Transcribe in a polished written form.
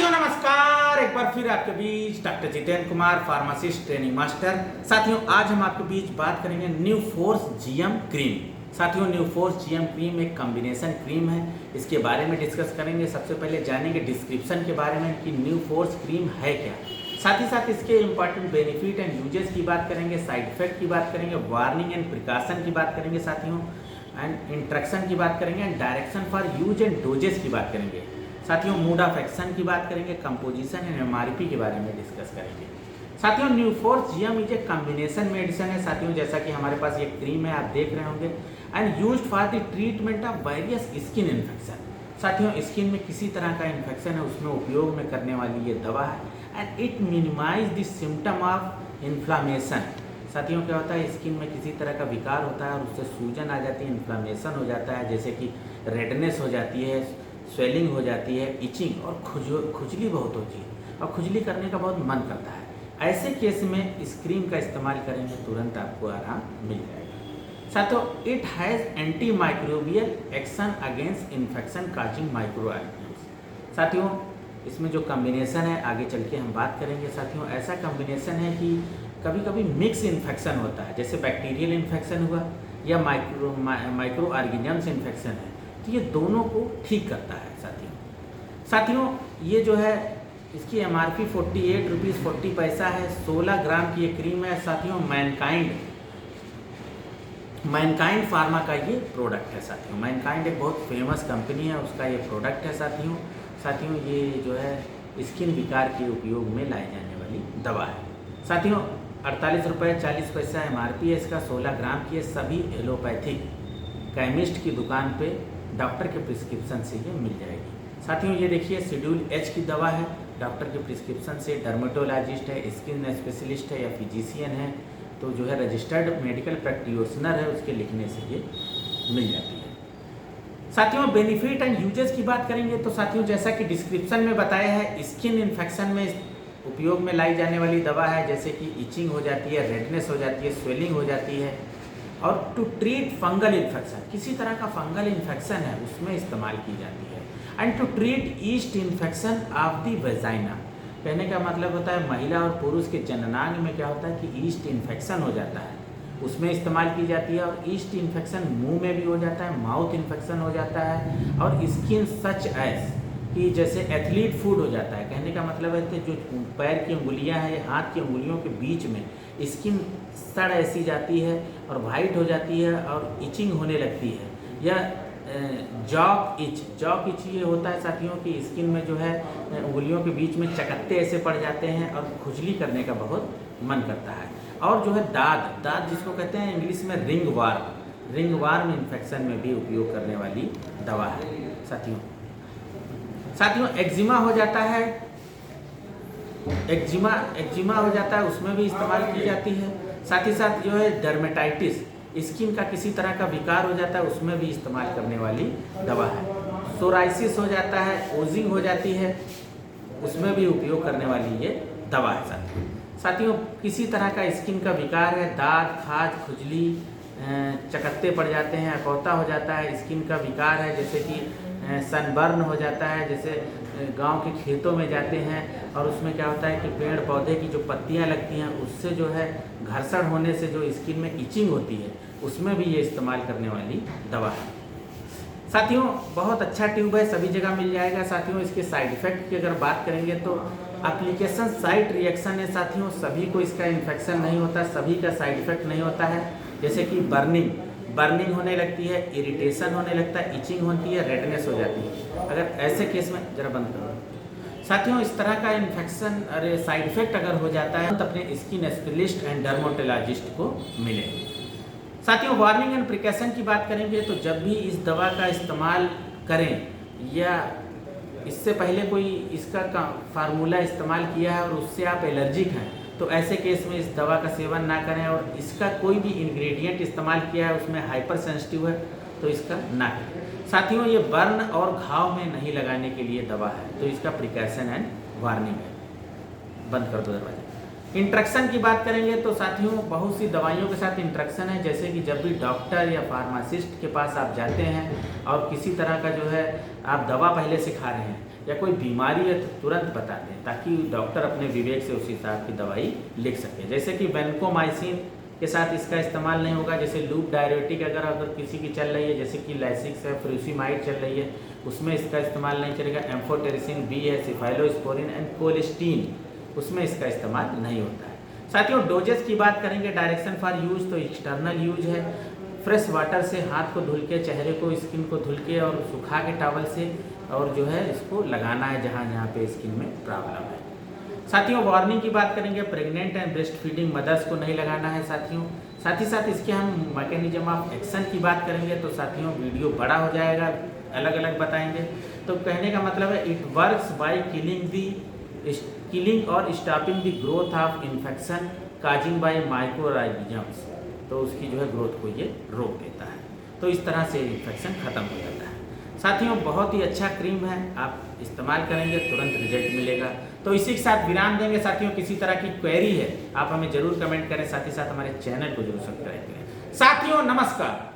साथियों नमस्कार, एक बार फिर आपके बीच doctor Jitendra Kumar, pharmacist training master. साथियों आज हम आपके बीच बात करेंगे न्यू फोर्स जीएम क्रीम। साथियों न्यू फोर्स जीएम क्रीम एक कॉम्बिनेशन क्रीम है, इसके बारे में डिस्कस करेंगे। सबसे पहले जानेंगे डिस्क्रिप्शन के बारे में कि न्यू फोर्स क्रीम है क्या, साथ ही साथ इसके इंपॉर्टेंट बेनिफिट एंड यूजेस की बात करेंगे, साइड इफेक्ट की बात करेंगे, वार्निंग एंड प्रिकॉशन की बात करेंगे साथियों, एंड इंस्ट्रक्शन की बात करेंगे, and direction for use and doses की बात करेंगे साथियों, मोड ऑफ एक्शन की बात करेंगे, कंपोजिशन एंड एमआरपी के बारे में डिस्कस करेंगे साथियों। New force GM is a combination medicine है साथियों, जैसा कि हमारे पास ये क्रीम है आप देख रहे होंगे, and used for the treatment of various skin infection. साथियों स्किन में किसी तरह का इन्फेक्शन है उसमें उपयोग में करने वाली ये दवा है, and it minimise the symptom of inflammation. साथियों क्या होता है, स्किन में किसी तरह का विकार होता है और उससे सूजन आ जाती है, इन्फ्लामेशन हो जाता है, जैसे कि रेडनेस हो जाती है, स्वेलिंग हो जाती है, इचिंग और खुजली बहुत होती है और खुजली करने का बहुत मन करता है। ऐसे केस में इस क्रीम का इस्तेमाल करेंगे तुरंत आपको आराम मिल जाएगा साथियों। It has anti microbial action against infection causing micro organisms. साथियों इसमें जो कॉम्बिनेशन है आगे चल के हम बात करेंगे साथियों। ऐसा कॉम्बिनेशन है कि कभी कभी मिक्स इन्फेक्शन होता है, जैसे बैक्टीरियल इन्फेक्शन हुआ या माइक्रो ऑर्गेनिम्स इन्फेक्शन है, तो ये दोनों को ठीक करता है साथियों। ये जो है इसकी एमआरपी 48 रुपीज़ 40 पैसा है, 16 ग्राम की ये क्रीम है साथियों। मैनकाइंड फार्मा का ये प्रोडक्ट है साथियों। मैनकाइंड एक बहुत फेमस कंपनी है, उसका ये प्रोडक्ट है साथियों ये जो है स्किन विकार के उपयोग में लाई जाने वाली दवा है साथियों। 48 रुपये 40 पैसा एमआरपी है इसका, 16 ग्राम की है। सभी एलोपैथिक केमिस्ट की दुकान पे डॉक्टर के प्रिस्क्रिप्शन से ये मिल जाएगी साथियों। ये देखिए शेड्यूल एच की दवा है, डॉक्टर के प्रिस्क्रिप्शन से, डर्मेटोलॉजिस्ट है, स्किन स्पेशलिस्ट है या फिजिशियन है, तो जो है रजिस्टर्ड मेडिकल प्रैक्टिशनर है, उसके लिखने से ये मिल जाती है साथियों। बेनिफिट एंड यूजेस की बात करेंगे तो साथियों जैसा कि डिस्क्रिप्शन में बताया है, स्किन इन्फेक्शन में उपयोग में लाई जाने वाली दवा है, जैसे कि इचिंग हो जाती है, रेडनेस हो जाती है, स्वेलिंग हो जाती है, और टू ट्रीट फंगल इन्फेक्शन, किसी तरह का फंगल इन्फेक्शन है उसमें इस्तेमाल की जाती है, and to treat yeast infection of the vagina. कहने का मतलब होता है महिला और पुरुष के जननांग में क्या होता है कि ईस्ट इन्फेक्शन हो जाता है, उसमें इस्तेमाल की जाती है। और ईस्ट इन्फेक्शन मुंह में भी हो जाता है, माउथ इन्फेक्शन हो जाता है, और स्किन सच एज कि जैसे एथलीट फूड हो जाता है। कहने का मतलब है कि जो पैर की उंगलियां हैं, हाथ की उंगलियों के बीच में स्किन सड़ ऐसी जाती है और वाइट हो जाती है और इचिंग होने लगती है, या जॉक इच ये होता है साथियों की स्किन में जो है उंगलियों के बीच में चकत्ते ऐसे पड़ जाते हैं और खुजली करने का बहुत मन करता है। और जो है दाद जिसको कहते हैं इंग्लिश में रिंग वार्म इन्फेक्शन में भी उपयोग करने वाली दवा है साथियों। एक्जिमा हो जाता है, एक्जिमा हो जाता है, उसमें भी इस्तेमाल की जाती है। साथ ही साथ जो है डर्मेटाइटिस, स्किन का किसी तरह का विकार हो जाता है, उसमें भी इस्तेमाल करने वाली दवा है। सोराइसिस हो जाता है, ओजिंग हो जाती है, उसमें भी उपयोग करने वाली ये दवा है साथियों। किसी तरह का स्किन का विकार है, दाद, खाज, खुजली, चकत्ते पड़ जाते हैं, अकौता हो जाता है, स्किन का विकार है, जैसे कि सनबर्न हो जाता है, जैसे गांव के खेतों में जाते हैं और उसमें क्या होता है कि पेड़ पौधे की जो पत्तियां लगती हैं उससे जो है घर्षण होने से जो स्किन में इचिंग होती है, उसमें भी ये इस्तेमाल करने वाली दवा है साथियों। बहुत अच्छा ट्यूब है, सभी जगह मिल जाएगा साथियों। इसके साइड इफेक्ट की अगर बात करेंगे तो एप्लीकेशन साइट रिएक्शन है साथियों, सभी को इसका इन्फेक्शन नहीं होता, सभी का साइड इफेक्ट नहीं होता है, जैसे कि बर्निंग होने लगती है, इरिटेशन होने लगता है, इचिंग होती है, रेडनेस हो जाती है। अगर ऐसे केस में जरा बंद करो साथियों, इस तरह का इन्फेक्शन साइड इफेक्ट अगर हो जाता है तो अपने स्किन स्पेशलिस्ट एंड डर्मेटोलॉजिस्ट को मिले साथियों। वार्निंग एंड प्रिकॉशन की बात करेंगे तो जब भी इस दवा का इस्तेमाल करें या इससे पहले कोई इसका फार्मूला इस्तेमाल किया है और उससे आप एलर्जिक हैं, तो ऐसे केस में इस दवा का सेवन ना करें, और इसका कोई भी इंग्रेडिएंट इस्तेमाल किया है उसमें हाइपर सेंसिटिव है तो इसका ना करें साथियों। ये बर्न और घाव में नहीं लगाने के लिए दवा है, तो इसका प्रिकॉशन एंड वार्निंग है। बंद कर दो दरवाजा। इंट्रक्शन की बात करेंगे तो साथियों बहुत सी दवाइयों के साथ इंट्रक्शन है, जैसे कि जब भी डॉक्टर या फार्मासिस्ट के पास आप जाते हैं और किसी तरह का जो है आप दवा पहले से खा रहे हैं या कोई बीमारी है तो तुरंत बता दें, ताकि डॉक्टर अपने विवेक से उस हिसाब की दवाई लिख सके। जैसे कि वेंकोमाइसिन के साथ इसका इस्तेमाल नहीं होगा। जैसे लूप डायरेटिक अगर किसी की चल रही है, जैसे कि लैसिक्स है, फ्रूसिमाइड चल रही है, उसमें इसका इस्तेमाल नहीं चलेगा। एम्फोटेरिसिन बी है, सिफाइलोस्पोरिन एंड कोलेस्टीन, उसमें इसका इस्तेमाल नहीं होता है। साथियों, डोजेस की बात करेंगे, डायरेक्शन फॉर यूज तो एक्सटर्नल यूज है। फ्रेश वाटर से हाथ को धुल के, चेहरे को, स्किन को धुल के और सुखा के टॉवल से, और जो है इसको लगाना है जहाँ जहाँ पे स्किन में प्रॉब्लम है। साथियों, वार्निंग की बात करेंगे, pregnant and breast feeding mother's को नहीं लगाना है साथियों। साथ ही साथ इसके हम मैकेनिज्म ऑफ एक्शन की बात करेंगे तो साथियों वीडियो बड़ा हो जाएगा, अलग अलग बताएंगे। तो कहने का मतलब है, इट वर्क्स बाय किलिंग और stopping the growth of infection causing by microorganisms, तो उसकी जो है ग्रोथ को ये रोक देता है। तो इस तरह से इन्फेक्शन खत्म हो जाता है। साथियों, बहुत ही अच्छा क्रीम है, आप इस्तेमाल करेंगे तुरंत रिजल्ट मिलेगा। तो इसी के साथ विराम देंगे साथियों। किसी तरह की क्वेरी है आप हमें जरूर कमेंट करें, साथ ही साथ हमारे चैनल को जरूर सब्सक्राइब करें। साथियों नमस्कार।